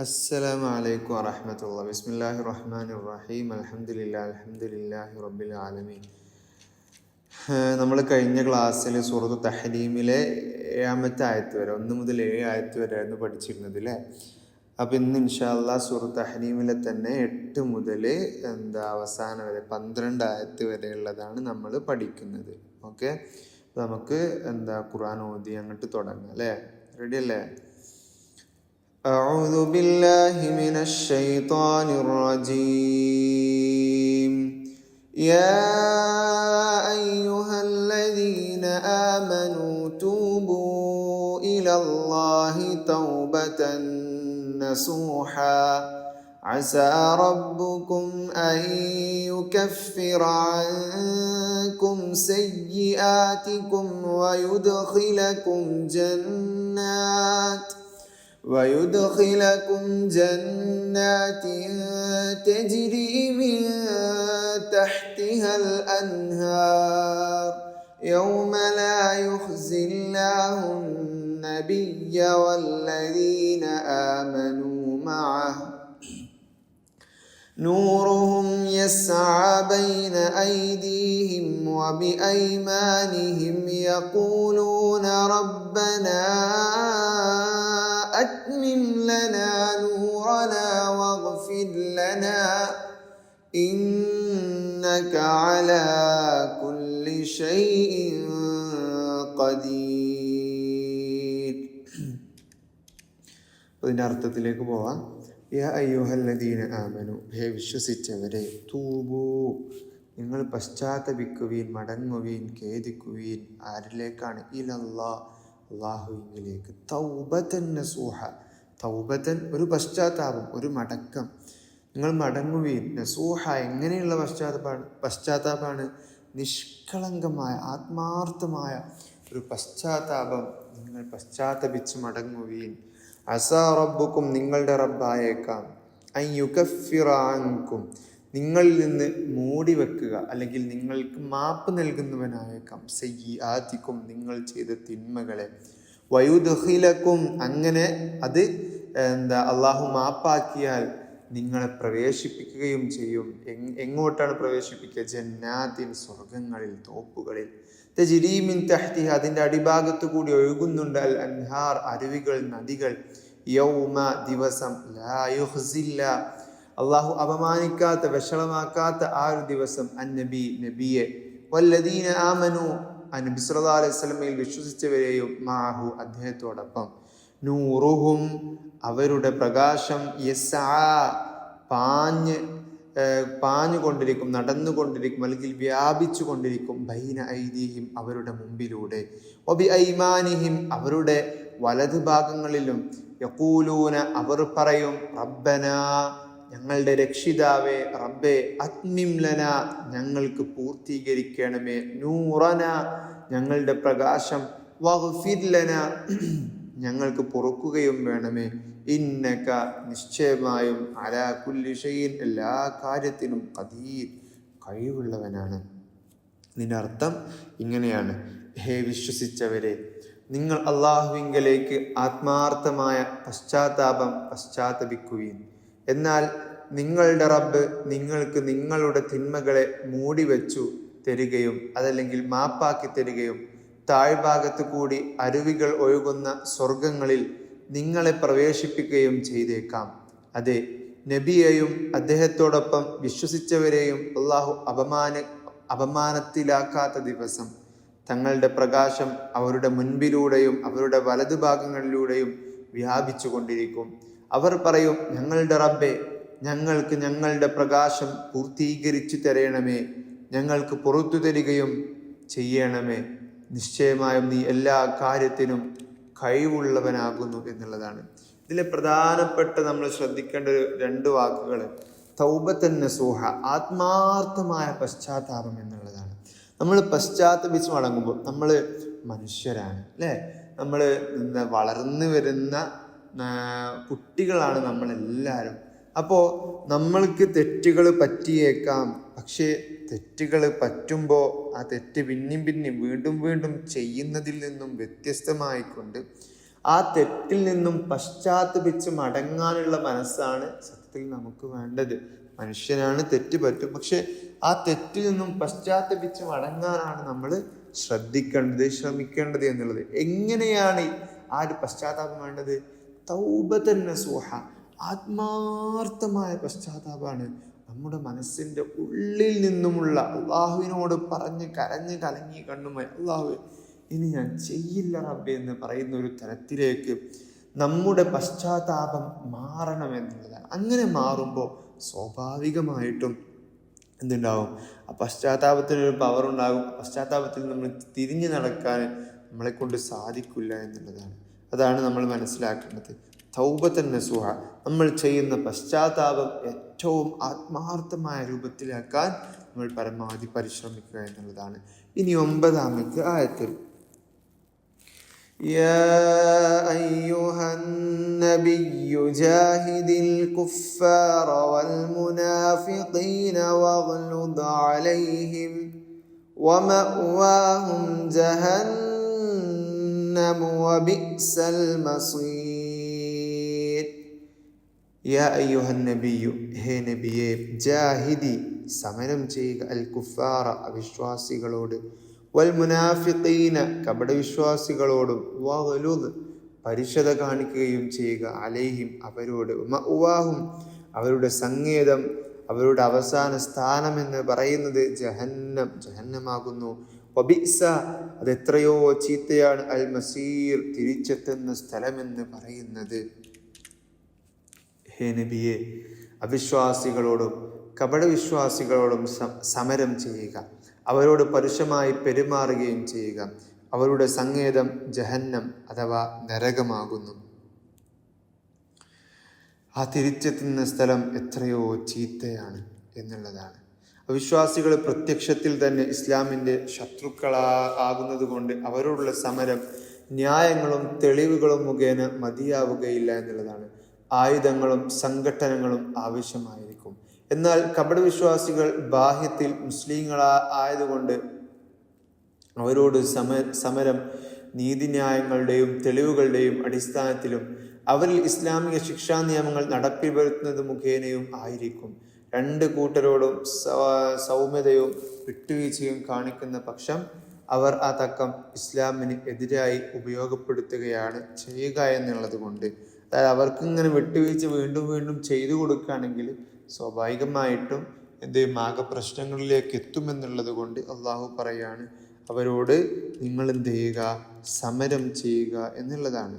അസ്സലാമു അലൈക്കും വറഹ്മത്തുള്ളാഹി. ബിസ്മില്ലാഹിർ റഹ്മാനിർ റഹീം. അൽഹംദുലില്ലാഹി റബ്ബിൽ ആലമീൻ. നമ്മൾ കഴിഞ്ഞ ക്ലാസ്സിൽ സൂറത്തു തഹ്രീമിലെ 7-ാമത്തെ ആയത്ത് വരെ 1 മുതൽ 7 ആയത്ത് വരെ ആയിരുന്നു പഠിച്ചിരുന്നത് അല്ലേ. അപ്പോൾ ഇന്ന് ഇൻഷാ അല്ലാഹ് സൂറത്തു തഹ്രീമിലെ തന്നെ 8 മുതൽ അവസാനം വരെ 12 ആയത്ത് വരെയുള്ളതാണ് നമ്മൾ പഠിക്കുന്നത്. ഓക്കെ, നമുക്ക് ഖുർആൻ ഓതി അങ്ങോട്ട് തുടങ്ങാം അല്ലേ. റെഡി അല്ലേ? أعوذ بالله من الشيطان الرجيم. يا أيها الذين آمنوا توبوا إلى الله توبة نصوحا عسى ربكم أن يكفر عنكم سيئاتكم ويدخلكم جنات تجري من تحتها الأنهار يوم لا يخزي الله النبي والذين آمنوا معه نورهم يسعى بين أيديهم وبأيمانهم يقولون ربنا أتمم لنا نورنا واغفر لنا إنك على كل شيء قدير. അതിൻ്റെ അർത്ഥത്തിലേക്ക് പോവാം. യാ അയ്യുഹല്ലദീന ആമനു, ഹേ വിശ്വസിച്ചവരെ, തൂബൂ, നിങ്ങൾ പശ്ചാത്തപിക്കുവീൻ, മടങ്ങുവീൻ, ഖേദിക്കുവീൻ. ആരിലേക്കാണ്? ഇലല്ലാഹ്, അല്ലാഹുവിലേക്ക്. തൗബതൻ നസൂഹ, തൗബതൻ ഒരു പശ്ചാത്താപം, ഒരു മടക്കം. നിങ്ങൾ മടങ്ങുവീൻ. നസൂഹ എങ്ങനെയുള്ള പശ്ചാത്താപമാണ്? നിഷ്കളങ്കമായ ആത്മാർത്ഥമായ ഒരു പശ്ചാത്താപം. നിങ്ങൾ പശ്ചാത്തപിച്ച് മടങ്ങുവീൻ. അസാ റബ്ബുക്കും, നിങ്ങളുടെ റബ്ബായേക്കാം. അൻ യുകഫിറ അൻകും, നിങ്ങളിൽ നിന്ന് മൂടി വെക്കുക അല്ലെങ്കിൽ നിങ്ങൾക്ക് മാപ്പ് നൽകുന്നവനായേക്കാം. സയ്യിആതിക്കും, നിങ്ങൾ ചെയ്ത തിന്മകളെ. വയുദ്ഖിലക്കും, അങ്ങനെ അത് അള്ളാഹു മാപ്പാക്കിയാൽ നിങ്ങളെ പ്രവേശിപ്പിക്കുകയും ചെയ്യും. എങ്ങോട്ടാണ് പ്രവേശിപ്പിക്കുക? ജന്നാത്തിൻ, സ്വർഗങ്ങളിൽ, തോപ്പുകളിൽ. തജ്രീ മിൻ തഹ്തിഹ, അതിൻ്റെ അടിഭാഗത്തു കൂടി ഒഴുകുന്നുണ്ട് അൽ അൻഹാർ, അരുവികൾ, നദികൾ. യൗമ, ദിവസം. ലാ യുഖ്സില്ല, അള്ളാഹു അപമാനിക്കാത്ത, വഷളമാക്കാത്ത ആ ഒരു ദിവസം. അന്നബി, നബിയെ. വല്ലദീന ആമനു, നബി സല്ലല്ലാഹു അലൈഹി വസല്ലമയിൽ വിശ്വസിച്ചവരെയും. മാഹു, അദ്ദേഹത്തോടൊപ്പം. നൂറുഹും, അവരുടെ പ്രകാശം. യസ്ആ, പാഞ്ഞുകൊണ്ടിരിക്കും, നടന്നുകൊണ്ടിരിക്കും, അല്ലെങ്കിൽ വ്യാപിച്ചു കൊണ്ടിരിക്കും. ബൈന ഐദീഹിം, അവരുടെ മുമ്പിലൂടെ. വബി ഐമാനിഹിം, അവരുടെ വലതു ഭാഗങ്ങളിലും. യഖൂലൂന, അവർ പറയും. റബ്ബനാ, ഞങ്ങളുടെ രക്ഷിതാവേ, റബ്ബേ. അത്മിം ലനാ, ഞങ്ങൾക്ക് പൂർത്തീകരിക്കണമേ. നൂറന, ഞങ്ങളുടെ പ്രകാശം. വഗ്ഫിർ ലനാ, ഞങ്ങൾക്ക് പൊറുക്കുകയും വേണമേ. ഇന്നക, നിശ്ചയമായും. അലാ കുല്ലി ഷൈഇൻ, എല്ലാ കാര്യത്തിനും. ഖദീർ, കഴിവുള്ളവനാണ്. ഇതിൻ്റെ അർത്ഥം ഇങ്ങനെയാണ്: ഹേ വിശ്വസിച്ചവരെ, നിങ്ങൾ അള്ളാഹുവിങ്കലേക്ക് ആത്മാർത്ഥമായ പശ്ചാത്തപിക്കുകയും എന്നാൽ നിങ്ങളുടെ റബ്ബ് നിങ്ങൾക്ക് നിങ്ങളുടെ തിന്മകളെ മൂടിവെച്ചു തരികയും അതല്ലെങ്കിൽ മാപ്പാക്കി തരികയും താഴ്ഭാഗത്ത് കൂടി അരുവികൾ ഒഴുകുന്ന സ്വർഗങ്ങളിൽ നിങ്ങളെ പ്രവേശിപ്പിക്കുകയും ചെയ്തേക്കാം. അതെ, നബിയെയും അദ്ദേഹത്തോടൊപ്പം വിശ്വസിച്ചവരെയും അള്ളാഹു അപമാനത്തിലാക്കാത്ത ദിവസം. തങ്ങളുടെ പ്രകാശം അവരുടെ മുൻപിലൂടെയും അവരുടെ വലതുഭാഗങ്ങളിലൂടെയും വ്യാപിച്ചു കൊണ്ടിരിക്കും. അവർ പറയും, ഞങ്ങളുടെ റബ്ബേ, ഞങ്ങൾക്ക് ഞങ്ങളുടെ പ്രകാശം പൂർത്തീകരിച്ചു തരണമേ, ഞങ്ങൾക്ക് പുറത്തു തരികയും ചെയ്യണമേ. നിശ്ചയമായും നീ എല്ലാ കാര്യത്തിനും കഴിവുള്ളവനാകുന്നു എന്നുള്ളതാണ്. ഇതിലെ പ്രധാനപ്പെട്ട നമ്മൾ ശ്രദ്ധിക്കേണ്ട 2 വാക്കുകൾ തൗബത്തൻ നസൂഹ, ആത്മാർത്ഥമായ പശ്ചാത്താപം എന്നുള്ളതാണ്. നമ്മൾ പശ്ചാത്തപിച്ച് മടങ്ങുമ്പോൾ നമ്മൾ മനുഷ്യരാണ് അല്ലേ. നമ്മൾ വളർന്നു വരുന്ന കുട്ടികളാണ് നമ്മളെല്ലാവരും. അപ്പോൾ നമ്മൾക്ക് തെറ്റുകൾ പറ്റിയേക്കാം. പക്ഷേ തെറ്റുകൾ പറ്റുമ്പോൾ ആ തെറ്റ് പിന്നെയും വീണ്ടും ചെയ്യുന്നതിൽ നിന്നും വ്യത്യസ്തമായിക്കൊണ്ട് ആ തെറ്റിൽ നിന്നും പശ്ചാത്തപിച്ച് മടങ്ങാനുള്ള മനസ്സാണ് സത്യത്തിൽ നമുക്ക് വേണ്ടത്. മനുഷ്യനാണ്, തെറ്റ് പറ്റും. പക്ഷെ ആ തെറ്റിൽ നിന്നും പശ്ചാത്തപിച്ച് മടങ്ങാനാണ് നമ്മൾ ശ്രമിക്കേണ്ടത് എന്നുള്ളത്. എങ്ങനെയാണ് ആ ഒരു പശ്ചാത്താപം വേണ്ടത്? തൗബതൻ നസൂഹ, ആത്മാർത്ഥമായ പശ്ചാത്താപമാണ്. നമ്മുടെ മനസ്സിൻ്റെ ഉള്ളിൽ നിന്നുമുള്ള അള്ളാഹുവിനോട് പറഞ്ഞ് കരഞ്ഞ് കലങ്ങി കണ്ണുമായി അള്ളാഹു ഇനി ഞാൻ ചെയ്യില്ല റബ്ബേ എന്ന് പറയുന്ന ഒരു തരത്തിലേക്ക് നമ്മുടെ പശ്ചാത്താപം മാറണമെന്നുള്ളതാണ്. അങ്ങനെ മാറുമ്പോൾ സ്വാഭാവികമായിട്ടും എന്തുണ്ടാവും? ആ പശ്ചാത്താപത്തിനൊരു പവർ ഉണ്ടാകും. പശ്ചാത്താപത്തിൽ നമ്മൾ തിരിഞ്ഞു നടക്കാൻ നമ്മളെ കൊണ്ട് സാധിക്കില്ല എന്നുള്ളതാണ്. അതാണ് നമ്മൾ മനസ്സിലാക്കേണ്ടത്. തൗബതൻ നസൂഹ, നമ്മൾ ചെയ്യുന്ന പശ്ചാത്താപം ഏറ്റവും ആത്മാർത്ഥമായ രൂപത്തിലാക്കാൻ നമ്മൾ പരമാവധി പരിശ്രമിക്കുക എന്നുള്ളതാണ്. ഇനി 9ാമത്തെ ആയത്തിൽ യാ അയ്യുഹൻ നബിയ്യു ജാഹിദിൽ കുഫാറ വൽ മുനാഫിഖീന വഗ്ലുദ് അലൈഹിം വമഅവാഹും ജഹന്നം വബിഅ്സൽ മസീർ. യാ അയ്യുഹൻ നബിയ്യു, ഹേ നബിയെ, ജാഹിദി, സമരം ചെയ്യുക, അൽ കുഫാറ, അവിശ്വാസികളോട്, വൽ മുനാഫിഖീന, കപടവിശ്വാസികളോടും, വഗ്ലുദ്, പരിശുദ്ധ കാണിക്കുകയും ചെയ്യുക, അലൈഹിം, അവരോട്, മഅവാഹും, അവരുടെ സങ്കേതം, അവരുടെ അവസാന സ്ഥാനം എന്ന് പറയുന്നത് ജഹന്നമാകുന്നു. വബിഅ്സ, അതെത്രയോ ചീത്തയാണ്, അൽ മസീർ, തിരിച്ചെത്തുന്ന സ്ഥലമെന്ന് പറയുന്നത്. ഹേ നബിയെ, അവിശ്വാസികളോടും കപടവിശ്വാസികളോടും സമരം ചെയ്യുക, അവരോട് പരുഷമായി പെരുമാറുകയും ചെയ്യുക. അവരുടെ സങ്കേതം ജഹന്നം അഥവാ നരകമാകുന്നു. ആ തിരിച്ചെത്തുന്ന സ്ഥലം എത്രയോ ചീത്തയാണ് എന്നുള്ളതാണ്. അവിശ്വാസികൾ പ്രത്യക്ഷത്തിൽ തന്നെ ഇസ്ലാമിൻ്റെ ശത്രുക്കളാകുന്നത് കൊണ്ട് അവരോടുള്ള സമരം ന്യായങ്ങളും തെളിവുകളും മുഖേന മതിയാവുകയില്ല എന്നുള്ളതാണ്. ആയുധങ്ങളും സംഘട്ടനങ്ങളും ആവശ്യമായിരിക്കും. എന്നാൽ കപടവിശ്വാസികൾ ബാഹ്യത്തിൽ മുസ്ലിങ്ങളായതുകൊണ്ട് അവരോട് സമരം നീതിന്യായങ്ങളുടെയും തെളിവുകളുടെയും അടിസ്ഥാനത്തിലും അവരിൽ ഇസ്ലാമിക ശിക്ഷാ നിയമങ്ങൾ നടപ്പിൽ വരുത്തുന്നത് മുഖേനയും ആയിരിക്കും. രണ്ട് കൂട്ടരോടും സൗമ്യതയും വിട്ടുവീഴ്ചയും കാണിക്കുന്ന പക്ഷം അവർ ആ തക്കം ഇസ്ലാമിന് എതിരായി ഉപയോഗപ്പെടുത്തുകയാണ് ചെയ്യുക എന്നുള്ളത് കൊണ്ട്, അതായത് അവർക്കിങ്ങനെ വിട്ടുവീഴ്ച വീണ്ടും വീണ്ടും ചെയ്തു കൊടുക്കുകയാണെങ്കിൽ സ്വാഭാവികമായിട്ടും ആകെ പ്രശ്നങ്ങളിലേക്ക് എത്തുമെന്നുള്ളത് കൊണ്ട് അള്ളാഹു പറയാണ് അവരോട് നിങ്ങൾ എന്ത് ചെയ്യുക, സമരം ചെയ്യുക എന്നുള്ളതാണ്.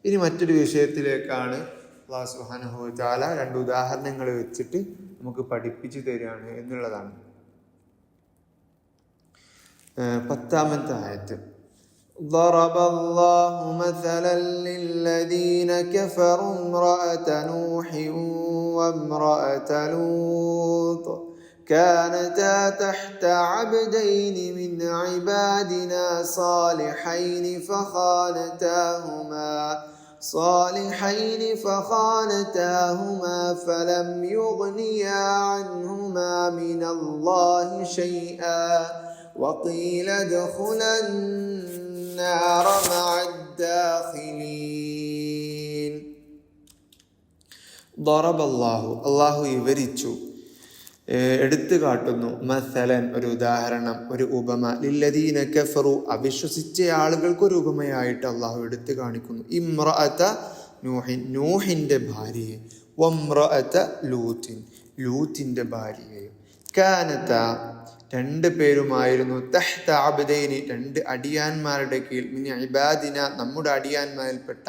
ഇനി മറ്റൊരു വിഷയത്തിലേക്കാണ് അല്ലാഹു സുബ്ഹാനഹു വ തആല 2 ഉദാഹരണങ്ങൾ വെച്ചിട്ട് നമുക്ക് പഠിപ്പിച്ചു തരികയാണ് എന്നുള്ളതാണ്. 10ാമത്തെ ആയത്ത്, ضرب الله مثلا للذين كفروا امرأة نوح وامرأة لوط كانتا تحت عبدين من عبادنا صالحين فلم يغنيا عنهما من الله شيئا وقيل ادخلا النار مع الداخلين. ضرب الله, അള്ളാഹു വിവരിച്ചു, എടുത്തു കാട്ടുന്നു, മസലൻ, ഒരു ഉദാഹരണം, ഒരു ഉപമ, ലില്ലദീന കഫറു, അവിശ്വസിച്ച ആളുകൾക്ക് ഒരു ഉപമയായിട്ട് അള്ളാഹു എടുത്തു കാണിക്കുന്നു. ഇമ്രഅത നൂഹിൻ, നൂഹിൻ്റെ ഭാര്യയെ, വമ്രഅത ലൂത്തിൻ, ലൂത്തിൻ്റെ ഭാര്യയെയും, കാനത, 2 പേരുമായിരുന്നു, തഹ്ത അബ്ദൈനി, 2 അടിയാന്മാരുടെ കീഴിൽ, മിൻ ഇബാദിന, നമ്മുടെ അടിയാന്മാരിൽപ്പെട്ട,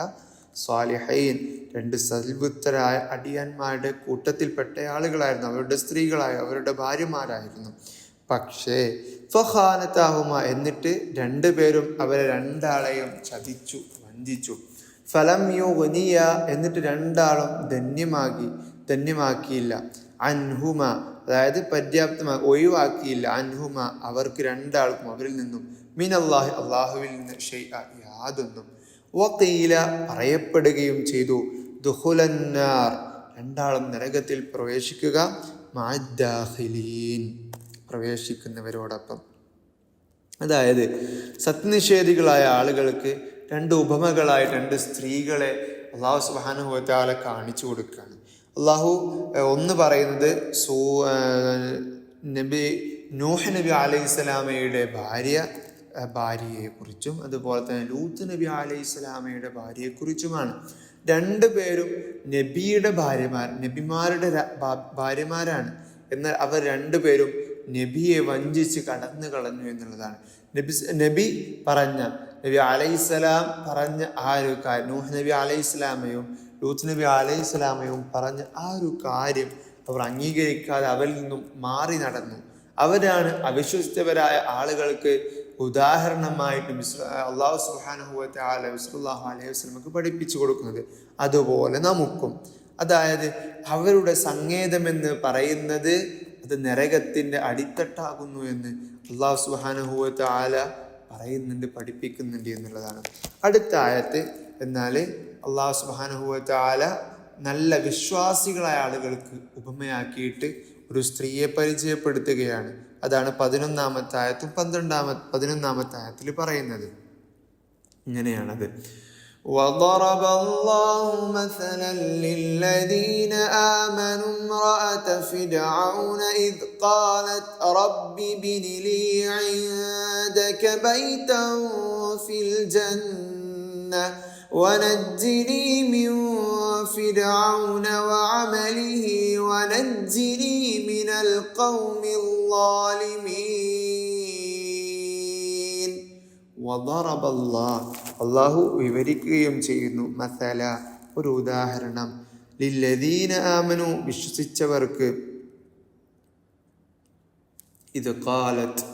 സ്വാലിഹൈൻ, 2 സൽബുദ്ധരായ അടിയാന്മാരുടെ കൂട്ടത്തിൽപ്പെട്ട ആളുകളായിരുന്നു, അവരുടെ സ്ത്രീകളായ, അവരുടെ ഭാര്യമാരായിരുന്നു. പക്ഷേ ഫഖാനതാഹുമ, എന്നിട്ട് 2 പേരും അവരെ 2 ആളെയും ചതിച്ചു, വഞ്ചിച്ചു. ഫലം യുഗ്നിയ, എന്നിട്ട് 2 ആളും ധന്യമാക്കിയില്ല, അൻഹുമ, അതായത് പര്യാപ്തമായി ഒഴിവാക്കിയില്ല, അൻഹുമ, അവർക്ക് 2 ആൾക്കും അവരിൽ നിന്നും, മിനല്ലാഹി, അള്ളാഹുവിൽ നിന്ന്, ഷൈഅ, യാതൊന്നും. വഖീല, പറയപ്പെടുകയും ചെയ്തു, ദുഖുലന്നാർ, 2 ആളും നരകത്തിൽ പ്രവേശിക്കുക, മഅദ്ദാഖിലീൻ, പ്രവേശിക്കുന്നവരോടൊപ്പം. അതായത് സത്യനിഷേധികളായ ആളുകൾക്ക് രണ്ട് ഉപമകളായി രണ്ട് സ്ത്രീകളെ അള്ളാഹു സുബ്ഹാനഹു വ തആല കാണിച്ചു കൊടുക്കുകയാണ്. അള്ളാഹു ഒന്ന് പറയുന്നത് നൂഹ് നബി അലൈഹിസ്സലാമയുടെ ഭാര്യയെക്കുറിച്ചും അതുപോലെ തന്നെ ലൂത്ത് നബി അലൈഹിസ്സലാമയുടെ ഭാര്യയെക്കുറിച്ചുമാണ്. രണ്ടുപേരും നബിമാരുടെ ഭാര്യമാരാണ്. എന്നാൽ അവർ രണ്ടുപേരും നബിയെ വഞ്ചിച്ച് കടന്നു കളഞ്ഞു എന്നുള്ളതാണ്. നബി അലൈഹിസ്സലാം പറഞ്ഞ ആ ഒരു കാര്യം, നൂഹ് നബി അലൈഹിസ്സലാമയും ലൂത്ത് നബി അലൈഹിസ്സലാമയും പറഞ്ഞ ആ ഒരു കാര്യം അവർ അംഗീകരിക്കാതെ അവരിൽ നിന്നും മാറി നടന്നു. അവരാണ് അവിശ്വസ്തരായ ആളുകൾക്ക് ഉദാഹരണമായിട്ട് അല്ലാഹു സുബ്ഹാനഹു വ തആല റസൂലുള്ളാഹി അലൈഹി വസല്ലമക്ക് പഠിപ്പിച്ചു കൊടുക്കുന്നത്. അതുപോലെ നമുക്കും, അതായത് അവരുടെ സങ്കേതമെന്ന് പറയുന്നത് അത് നരകത്തിന്റെ അടിത്തട്ടാകുന്നു എന്ന് അല്ലാഹു സുബ്ഹാനഹു വ തആല പറയുന്നുണ്ട്, പഠിപ്പിക്കുന്നുണ്ട് എന്നുള്ളതാണ്. അടുത്ത ആയത്ത് എന്നാൽ അല്ലാഹു സുബ്ഹാനഹു വ തആല നല്ല വിശ്വാസികളായ ആളുകൾക്ക് ഉപമയാക്കിയിട്ട് ഒരു സ്ത്രീയെ പരിചയപ്പെടുത്തുകയാണ്. അതാണ് 11-ാമത്തെ ആയത്തും 11-ാമത്തെ ആയത്തിൽ പറയുന്നത്. ഇങ്ങനെയാണത്. وضرب الله مثلا للذين آمنوا امرأة فرعون إذ قالت رب ابن لي عندك بيتا في الجنة ونجني من فرعون وعمله ونجني من القوم الظالمين. وضرب الله, അള്ളാഹു വിവരിക്കുകയും ചെയ്യുന്നു, മസല, ഒരു ഉദാഹരണം, ലില്ലദീന ആമനു, വിശ്വസിച്ചവർക്ക്, ഇത് ഖാലത്ത്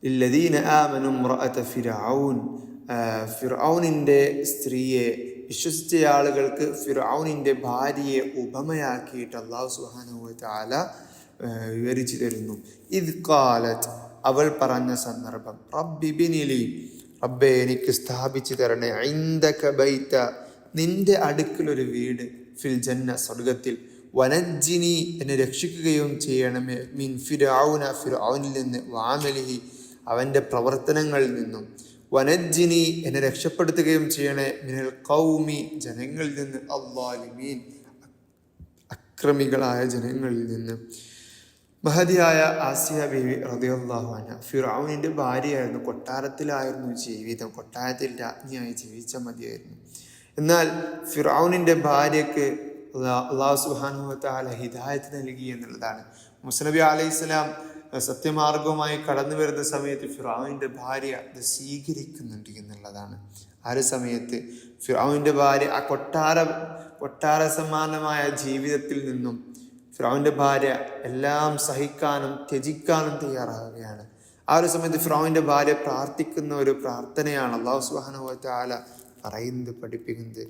ലില്ലദീന ആമനു ഇംറഅത ഫിർഔൻ, ഫിർഔനിൻ്റെ സ്ത്രീയെ, വിശ്വസിച്ച ആളുകൾക്ക് ഫിർഔനിൻ്റെ ഭാര്യയെ ഉപമയാക്കിയിട്ട് അല്ലാഹു സുബ്ഹാനഹു വ തആല വിവരിച്ചു തരുന്നു. ഇത് ഖാലത്ത്, അവൾ പറഞ്ഞ സന്ദർഭം, റബ്ബി ബിനി ലി, റബ്ബേ എനിക്ക് സ്ഥാപിച്ചു തരണേ, ഇൻദക ബൈത, നിന്റെ അടുക്കലൊരു വീട്, ഫിൽ ജന്ന, സ്വർഗത്തിൽ, വനജ്ജിനി, എന്നെ രക്ഷിക്കുകയും ചെയ്യണമേ, മിൻ ഫിർഔന, ഫിർഔനിൽ നിന്ന്, വഅമലിഹി, അവൻ്റെ പ്രവർത്തനങ്ങളിൽ നിന്നും, വനജ്ജിനി, എന്നെ രക്ഷപ്പെടുത്തുകയും ചെയ്യണേ, മിനൽ ഖൗമി, ജനങ്ങളിൽ നിന്ന്, അദ്ദാലിമീൻ, അക്രമികളായ ജനങ്ങളിൽ നിന്ന്. മഹദിയായ ആസിയ ബീവി റളിയല്ലാഹു അൻഹ ഫിർഔനിൻ്റെ ഭാര്യയായിരുന്നു. കൊട്ടാരത്തിലായിരുന്നു ജീവിതം, കൊട്ടാരത്തിൽ രാജ്ഞിയായി ജീവിച്ചാൽ മതിയായിരുന്നു. എന്നാൽ ഫിർഔനിൻ്റെ ഭാര്യയ്ക്ക് അല്ലാഹു സുബ്ഹാനഹു വ തആല ഹിദായത്ത് നൽകി എന്നുള്ളതാണ്. മൂസ നബി അലൈഹിസ്സലാം സത്യമാർഗവുമായി കടന്നു വരുന്ന സമയത്ത് ഫിർഔനിൻ്റെ ഭാര്യ അത് സ്വീകരിക്കുന്നുണ്ട് എന്നുള്ളതാണ്. ആ ഒരു സമയത്ത് ഫിർഔനിൻ്റെ ഭാര്യ ആ കൊട്ടാര സമാനമായ ജീവിതത്തിൽ നിന്നും ഫിർഔനിൻ്റെ ഭാര്യ എല്ലാം സഹിക്കാനും ത്യജിക്കാനും തയ്യാറാവുകയാണ്. ആ ഒരു സമയത്ത് ഫിർഔനിൻ്റെ ഭാര്യ പ്രാർത്ഥിക്കുന്ന ഒരു പ്രാർത്ഥനയാണ് അല്ലാഹു സുബ്ഹാനഹു വ തആല പറയുന്നത്, പഠിപ്പിക്കുന്നത്.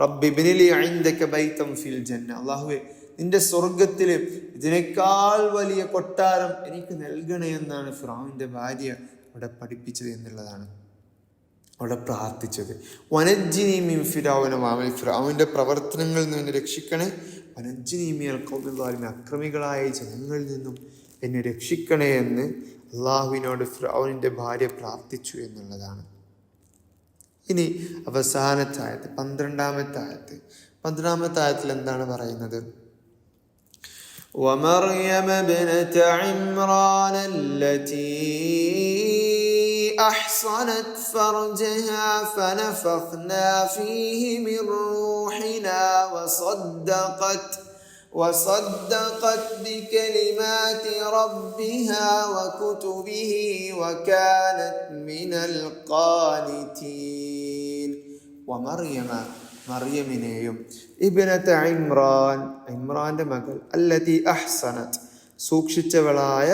റബ്ബി ഇബ്നി ലി ഇൻദക ബൈതൻ ഫിൽ ജന്ന, അല്ലാഹുവേ നിന്റെ സ്വർഗത്തിൽ ഇതിനേക്കാൾ വലിയ കൊട്ടാരം എനിക്ക് നൽകണേ എന്നാണ് ഫിർഔനിൻ്റെ ഭാര്യ അവിടെ പഠിപ്പിച്ചത് എന്നുള്ളതാണ്, അവിടെ പ്രാർത്ഥിച്ചത്. വനജ്ജിനി മിൻ ഫിർഔന വഅമലി, ഫിർഔനിൻ്റെ പ്രവർത്തനങ്ങളിൽ നിന്ന് എന്നെ രക്ഷിക്കണേ, വനജ്ജിനി മിനൽ ഖൗമി ളാലിമീൻ, അക്രമികളായ ജനങ്ങളിൽ നിന്നും എന്നെ രക്ഷിക്കണേ എന്ന് അള്ളാഹുവിനോട് ഫിർഔനിൻ്റെ ഭാര്യ പ്രാർത്ഥിച്ചു എന്നുള്ളതാണ്. ഇനി അവസാനത്തെ ആയത്ത് 12-ാമത്തെ ആയത്ത്. 12-ാമത്തെ ആയത്തിൽ എന്താണ് പറയുന്നത്? ومريم ابنة عمران التي أحصنت فرجها فنفخنا فيه من روحنا وصدقت بكلمات ربها وكتبه وكانت من القانتين. ومريم, മറിയമിനെയും, ഇബ്നത ഇമ്രാൻ, ഇമ്രാന്റെ മകൾ, അല്ലതി അഹ്സനത്, സൂക്ഷിച്ചവളായ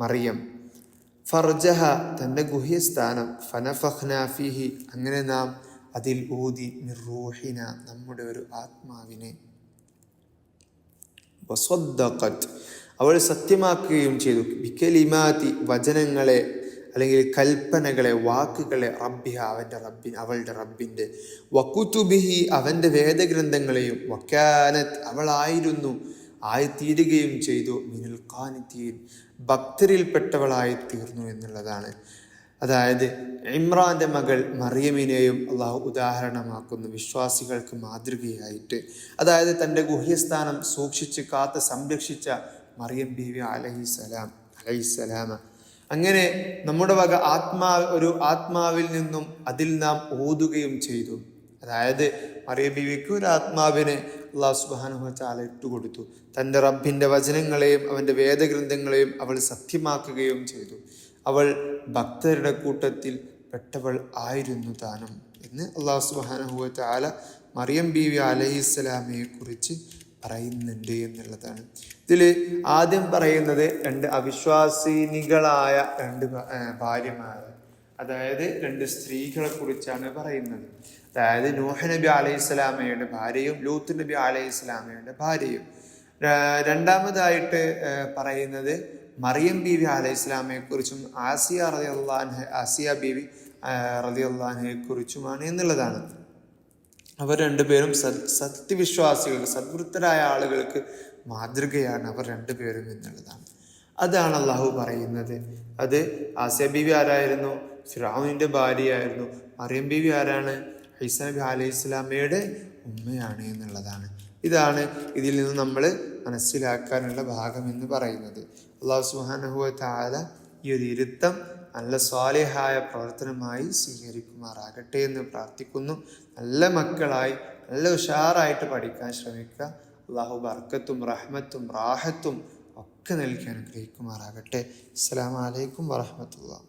മറിയം, ഫർജഹ, തൻ്റെ ഗുഹ്യസ്ഥാനം, ഫനഫഖ്നാ ഫീഹി, അങ്ങനെ നാം അതിൽ ഊതി, മിർ റൂഹിന, നമ്മുടെ ഒരു ആത്മാവിനെ, വസദ്ദഖത്, അവൾ സത്യമാക്കുകയും ചെയ്തു, ബികലിമാതി, വചനങ്ങളെ അല്ലെങ്കിൽ കൽപ്പനകളെ, വാക്കുകളെ, റബ്ബിഹ, അവളുടെ റബ്ബിൻ്റെ, വകുതുബിഹി, അവൻ്റെ വേദഗ്രന്ഥങ്ങളെയും, വകാനത്, അവളായിരുന്നു, ആയിത്തീരുകയും ചെയ്തു, മിനൽ ഖാനിതീൻ, ഭക്തരിൽപ്പെട്ടവളായി തീർന്നു എന്നുള്ളതാണ്. അതായത് ഇമ്രാന്റെ മകൾ മറിയമിനെയും അള്ളാഹു ഉദാഹരണമാക്കുന്നു വിശ്വാസികൾക്ക് മാതൃകയായിട്ട്. അതായത് തൻ്റെ ഗുഹ്യസ്ഥാനം സൂക്ഷിച്ച് കാത്ത് സംരക്ഷിച്ച മറിയം ബീവി അലൈഹിസ്സലാമ. അങ്ങനെ നമ്മുടെ വക ഒരു ആത്മാവിൽ നിന്നും അതിൽ നാം ഓതുകയും ചെയ്തു. അതായത് മറിയം ബീവിക്ക് ഒരു ആത്മാവിനെ അള്ളാഹു സുബ്ഹാനഹു വ തആല ഇട്ടുകൊടുത്തു. തൻ്റെ റബ്ബിൻ്റെ വചനങ്ങളെയും അവൻ്റെ വേദഗ്രന്ഥങ്ങളെയും അവൾ സത്യമാക്കുകയും ചെയ്തു. അവൾ ഭക്തരുടെ കൂട്ടത്തിൽ പെട്ടവൾ ആയിരുന്നു താനും എന്ന് അള്ളാഹു സുബ്ഹാനഹു വ തആല മറിയം ബീവി അലൈഹിസ്സലാമയെ കുറിച്ച് പറയുന്നുണ്ട് എന്നുള്ളതാണ്. ഇതിൽ ആദ്യം പറയുന്നത് 2 അവിശ്വാസിനികളായ 2 ഭാര്യമാർ, അതായത് 2 സ്ത്രീകളെ കുറിച്ചാണ് പറയുന്നത്. അതായത് നൂഹ് നബി അലൈഹിസ്സലാമയുടെ ഭാര്യയും ലൂത്ത് നബി അലൈഹിസ്സലാമയുടെ ഭാര്യയും. രണ്ടാമതായിട്ട് പറയുന്നത് മറിയം ബീവി അലൈഹിസ്സലാമയെ കുറിച്ചും ആസിയ ബീവി റളിയല്ലാഹുഅൻഹയെ കുറിച്ചുമാണ് എന്നുള്ളതാണ്. അവർ 2 പേരും സത്യവിശ്വാസികൾ, സദ്വൃത്തരായ ആളുകൾക്ക് മാതൃകയാണ് അവർ 2 പേരും എന്നുള്ളതാണ്. അതാണ് അള്ളാഹു പറയുന്നത്. അത് ആസിയ ബീവി ആരായിരുന്നു? ഫിർഔനിന്റെ ഭാര്യയായിരുന്നു. മറിയം ബീവി ആരാണ്? ഈസാ നബി അലൈഹിസ്സലാമയുടെ ഉമ്മയാണ് എന്നുള്ളതാണ്. ഇതാണ് ഇതിൽ നിന്ന് നമ്മൾ മനസ്സിലാക്കാനുള്ള ഭാഗം എന്ന് പറയുന്നത്. അള്ളാഹു സുബ്ഹാനഹു വ തആല ഈ ഒരു ഇരുത്തം നല്ല സ്വാലിഹായ പ്രവർത്തനമായി സ്വീകരിക്കുമാറാകട്ടെ എന്ന് പ്രാർത്ഥിക്കുന്നു. നല്ല മക്കളായി നല്ല ഉഷാറായിട്ട് പഠിക്കാൻ ശ്രമിക്കുക. അള്ളാഹു ബർക്കത്തും റഹ്മത്തും റാഹത്തും ഒക്കെ നൽകി അനുഗ്രഹിക്കുമാറാകട്ടെ. അസ്സലാമു അലൈക്കും വറഹ്മത്തുള്ളാഹി.